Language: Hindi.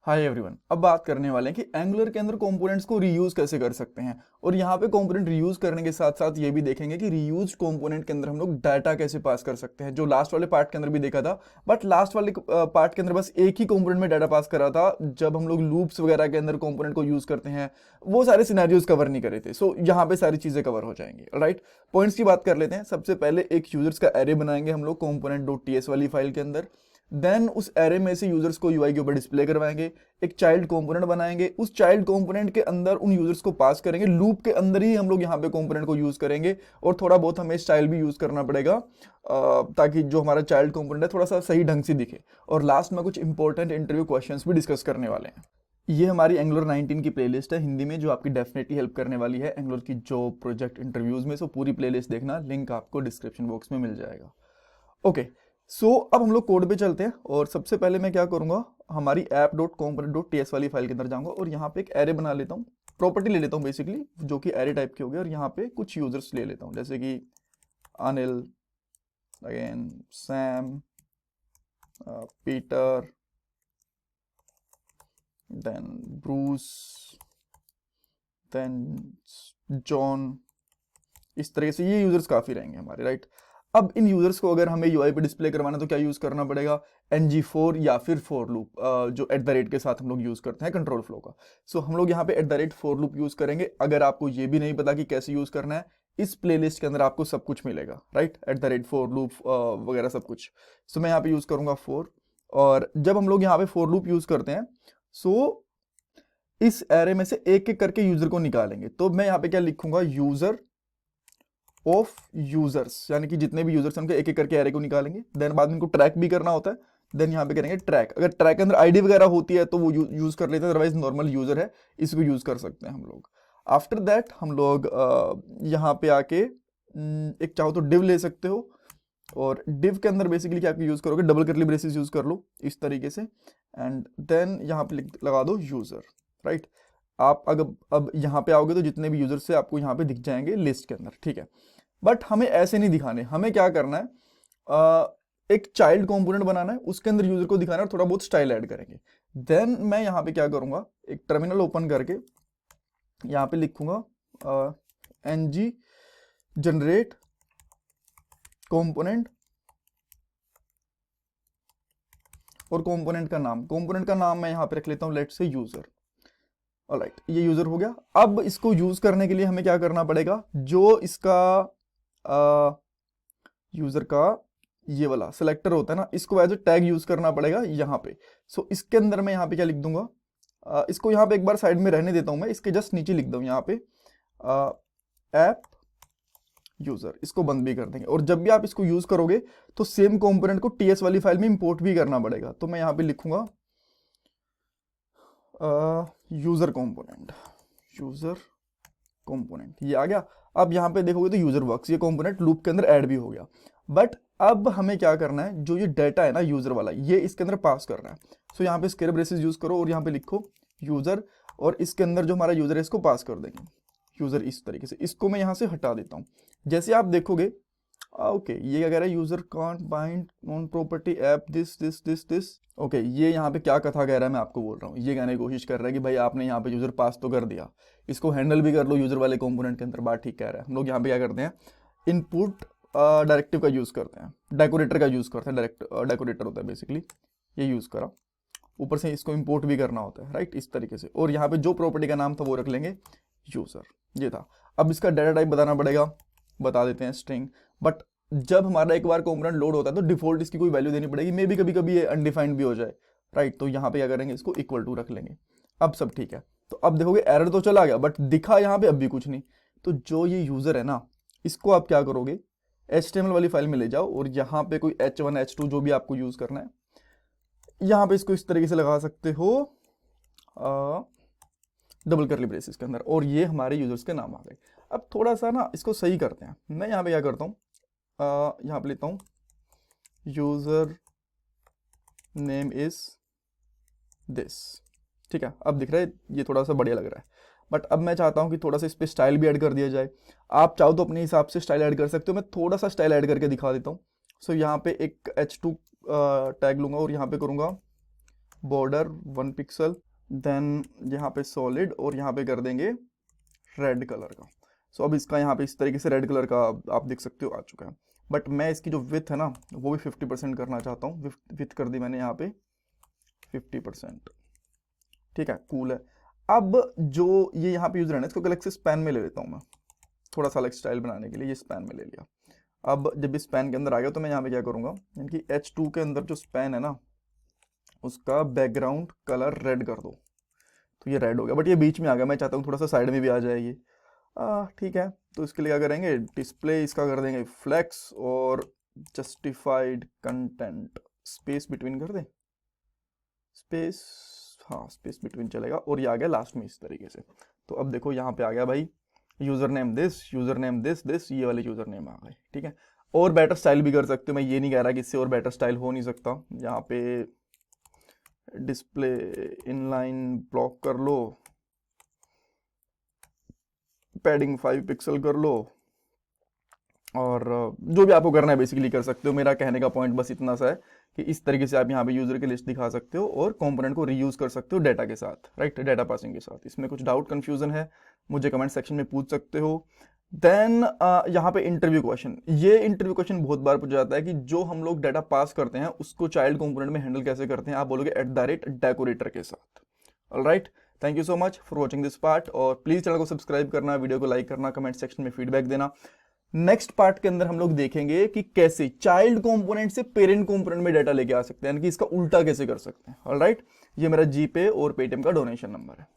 हाय एवरीवन, अब बात करने वाले हैं कि एंगुलर के अंदर कंपोनेंट्स को रीयूज कैसे कर सकते हैं। और यहाँ पे कंपोनेंट रीयूज करने के साथ साथ ये भी देखेंगे कि रीयूज कंपोनेंट के अंदर हम लोग डाटा कैसे पास कर सकते हैं, जो लास्ट वाले पार्ट के अंदर भी देखा था। बट लास्ट वाले पार्ट के अंदर बस एक ही कंपोनेंट में डाटा पास करा था, जब हम लोग लूप्स वगैरह के अंदर कंपोनेंट को यूज करते हैं वो सारे सिनेरियोज कवर नहीं करे थे। सो यहाँ पे सारी चीजें कवर हो जाएंगी। राइट, पॉइंट्स की बात कर लेते हैं। सबसे पहले एक यूजर्स का एरे बनाएंगे हम लोग कंपोनेंट डॉट टीएस वाली फाइल के अंदर। देन उस एरे में से यूजर्स को यूआई के ऊपर डिस्प्ले करवाएंगे। एक चाइल्ड कंपोनेंट बनाएंगे, उस चाइल्ड कंपोनेंट के अंदर उन यूजर्स को पास करेंगे। लूप के अंदर ही हम लोग यहाँ पे कंपोनेंट को यूज करेंगे और थोड़ा बहुत हमें स्टाइल भी यूज करना पड़ेगा ताकि जो हमारा चाइल्ड कंपोनेंट है थोड़ा सा सही ढंग से दिखे। और लास्ट में कुछ इंपॉर्टेंट इंटरव्यू क्वेश्चंस भी डिस्कस करने वाले हैं। ये हमारी एंगुलर 19 की प्लेलिस्ट है हिंदी में, जो आपकी डेफिनेटली हेल्प करने वाली है एंगुलर की जॉब प्रोजेक्ट इंटरव्यूज में। सो पूरी प्लेलिस्ट देखना, लिंक आपको डिस्क्रिप्शन बॉक्स में मिल जाएगा। ओके, सो अब हम लोग कोड पे चलते हैं। और सबसे पहले मैं क्या करूंगा, हमारी app dot component dot TS वाली फाइल के अंदर जाऊंगा और यहाँ पे एक एरे बना लेता हूँ, प्रॉपर्टी ले लेता हूँ बेसिकली, जो कि एरे टाइप की होगी। और यहाँ पे कुछ यूजर्स ले लेता हूँ, जैसे कि Anil, again Sam, Peter, then Bruce, then John. इस तरीके से ये यूजर्स काफी रहेंगे हमारे। राइट, अब इन यूजर्स को अगर हमें यूआई पे डिस्प्ले करवाना तो क्या यूज करना पड़ेगा, ng4 या फिर फॉर लूप, जो एट द रेट के साथ हम लोग यूज करते हैं कंट्रोल फ्लो का। सो हम लोग यहाँ पे at the rate for loop use करेंगे। अगर आपको ये भी नहीं पता कि कैसे यूज करना है, इस प्लेलिस्ट के अंदर आपको सब कुछ मिलेगा। Right, at the rate for loop वगैरह सब कुछ। सो मैं यहाँ पे यूज करूंगा फॉर। और जब हम लोग यहाँ पे फॉर लूप यूज करते हैं, सो इस एरे में से एक एक करके यूजर को निकालेंगे। तो मैं यहाँ पे क्या लिखूंगा, यूजर ऑफ यूजर्स, यानी कि जितने भी यूजर्स हैं उनके एक एक करके एरे को निकालेंगे। देन बाद में इनको ट्रैक भी करना होता है। देन यहाँ पे करेंगे ट्रैक। अगर ट्रैक के अंदर आईडी वगैरह होती है तो वो यूज कर लेते हैं, अदरवाइज नॉर्मल यूजर है इसको यूज कर सकते हैं हम लोग। आफ्टर दैट हम लोग यहाँ पे आके एक चाहो तो डिव ले सकते हो। और डिव के अंदर बेसिकली क्या यूज करोगे, डबल करली ब्रेसेस यूज कर लो इस तरीके से। एंड देन यहाँ पे लगा दो यूजर। राइट, आप अगर अब यहाँ पे आओगे तो जितने भी यूजर्स है आपको यहाँ पे दिख जाएंगे लिस्ट के अंदर। ठीक है, बट हमें ऐसे नहीं दिखाने। हमें क्या करना है, एक चाइल्ड कंपोनेंट बनाना है, उसके अंदर यूजर को दिखाना है और थोड़ा बहुत स्टाइल ऐड करेंगे। देन मैं यहाँ पे क्या करूंगा, एक टर्मिनल ओपन करके यहाँ पे लिखूंगा ng जनरेट कंपोनेंट और कंपोनेंट का नाम मैं यहाँ पे रख लेता हूँ, लेट से यूजर। ऑलराइट, ये यूजर हो गया। अब इसको यूज करने के लिए हमें क्या करना पड़ेगा, जो इसका यूजर का ये वाला सिलेक्टर होता है ना, इसको एज ए टैग यूज करना पड़ेगा यहाँ पे। सो इसके अंदर मैं यहाँ पे क्या लिख दूंगा, इसको यहाँ पे एक बार साइड में रहने देता हूं, मैं इसके जस्ट नीचे लिख दूं यहाँ पे ऐप यूजर। इसको बंद भी कर देंगे। और जब भी आप इसको यूज करोगे तो सेम कंपोनेंट को टीएस वाली फाइल में इंपोर्ट भी करना पड़ेगा। तो मैं यहाँ पे लिखूंगा यूजर कंपोनेंट, ये आ गया। अब यहाँ पे देखोगे तो यूजर वर्क्स, ये कंपोनेंट लूप के अंदर ऐड भी हो गया। बट अब हमें क्या करना है, जो ये डाटा है ना यूजर वाला, ये इसके अंदर पास करना है। सो यहाँ पे स्क्वेयर ब्रेसेस यूज करो और यहाँ पे लिखो यूजर, और इसके अंदर जो हमारा यूजर है इसको पास कर देंगे यूजर इस तरीके से। इसको मैं यहाँ से हटा देता हूँ। जैसे आप देखोगे ओके, ये क्या कह रहा है, user can't bind non property app this this this this. Okay, ये यहाँ पे क्या कथा कह रहा है मैं आपको बोल रहा हूँ। ये कहने की कोशिश कर रहा है कि भाई आपने यहाँ पे यूजर पास तो कर दिया, इसको हैंडल भी कर लो यूजर वाले कंपोनेंट के अंदर। बात ठीक कह रहा है। हम लोग यहाँ पे क्या करते हैं, इनपुट डायरेक्टिव का यूज करते हैं, डेकोरेटर का यूज करते हैं। डायरेक्ट डेकोरेटर होता है बेसिकली, ये यूज करा। ऊपर से इसको इंपोर्ट भी करना होता है। राइट, इस तरीके से। और यहाँ पे जो प्रॉपर्टी का नाम था वो रख लेंगे यूजर, ये था। अब इसका डाटा टाइप बताना पड़ेगा, बता देते हैं स्ट्रिंग। बट जब हमारा एक बार कंपोनेंट लोड होता है तो डिफॉल्ट इसकी कोई वैल्यू देनी पड़ेगी, मे भी कभी कभी ये अनडिफाइंड भी हो जाए। राइट, तो यहाँ पे क्या करेंगे, इसको इक्वल टू रख लेंगे। अब सब ठीक है। तो अब देखोगे एरर तो चला गया बट दिखा यहाँ पे अब भी कुछ नहीं। तो जो ये यूजर है ना, इसको आप क्या करोगे, HTML वाली फाइल में ले जाओ और यहाँ पे कोई h1 h2 जो भी आपको यूज करना है, यहाँ पे इसको इस तरीके से लगा सकते हो डबल करली ब्रेसेस के अंदर, और ये हमारे यूजर्स के नाम आ गए। अब थोड़ा सा ना इसको सही करते हैं। मैं यहाँ पे क्या करता हूँ, यहाँ पे लेता हूँ यूजर नेम इज दिस। ठीक है, अब दिख रहा है, ये थोड़ा सा बढ़िया लग रहा है। बट अब मैं चाहता हूँ कि थोड़ा सा इस पर स्टाइल भी ऐड कर दिया जाए। आप चाहो तो अपने हिसाब से स्टाइल ऐड कर सकते हो, मैं थोड़ा सा स्टाइल ऐड करके दिखा देता हूँ। सो यहाँ पे एक h2 टैग लूंगा और यहाँ पे करूँगा बॉर्डर 1 पिक्सल, देन यहाँ पे सॉलिड और यहाँ पे कर देंगे रेड कलर का। सो अब इसका यहाँ पे इस तरीके से रेड कलर का आप देख सकते हो आ चुका है। बट मैं इसकी जो विथ है ना वो भी 50% करना चाहता हूँ। विथ कर दी मैंने यहाँ पे 50%। ठीक है, कूल है। अब जो ये यहाँ पे यूजर है ना, इसको गैलेक्सी स्पैन में ले लेता हूँ मैं, थोड़ा सा अलग स्टाइल बनाने के लिए ये स्पैन में ले लिया। अब जब इस स्पैन के अंदर आ गया तो मैं यहाँ पे क्या करूँगा, यानी कि H2 के अंदर जो स्पैन है ना उसका बैकग्राउंड कलर रेड कर दो। तो ये रेड हो गया, बट ये बीच में आ गया, मैं चाहता हूँ थोड़ा सा साइड में भी आ जाए ये। ठीक है, तो इसके लिए क्या करेंगे, डिस्प्ले इसका कर देंगे फ्लेक्स और जस्टिफाइड कंटेंट स्पेस बिटवीन कर दें, स्पेस, हाँ स्पेस बिटवीन चलेगा। और ये आ गया लास्ट में इस तरीके से। तो अब देखो यहाँ पे आ गया भाई यूजर नेम दिस, ये वाले यूजर नेम आ गए। ठीक है, और बेटर स्टाइल भी कर सकते हो, मैं ये नहीं कह रहा कि इससे और बेटर स्टाइल हो नहीं सकता। यहाँ पे डिस्प्ले इनलाइन ब्लॉक कर लो, पैडिंग 5 पिक्सल कर लो, और जो भी आपको करना है बेसिकली कर सकते हो। मेरा कहने का पॉइंट बस इतना सा है कि इस तरीके से आप यहाँ पे यूजर की लिस्ट दिखा सकते हो और कंपोनेंट को रीयूज कर सकते हो डेटा के साथ, राइट, डेटा पासिंग के साथ। इसमें कुछ डाउट कंफ्यूजन है मुझे कमेंट सेक्शन में पूछ सकते हो। देन यहाँ पे इंटरव्यू क्वेश्चन, ये इंटरव्यू क्वेश्चन बहुत बार पूछा जाता है कि जो हम लोग डाटा पास करते हैं उसको चाइल्ड कंपोनेंट में हैंडल कैसे करते हैं। आप बोलोगे @डेकोरेटर के साथ। Alright, thank you so much for watching this part, और प्लीज चैनल को सब्सक्राइब करना, वीडियो को लाइक करना, कमेंट सेक्शन में फीडबैक देना। नेक्स्ट पार्ट के अंदर हम लोग देखेंगे कि कैसे चाइल्ड कंपोनेंट से पेरेंट कंपोनेंट में डाटा लेके आ सकते हैं, यानी कि इसका उल्टा कैसे कर सकते हैं। ऑलराइट, ये मेरा जीपे और पेटीएम का डोनेशन नंबर है।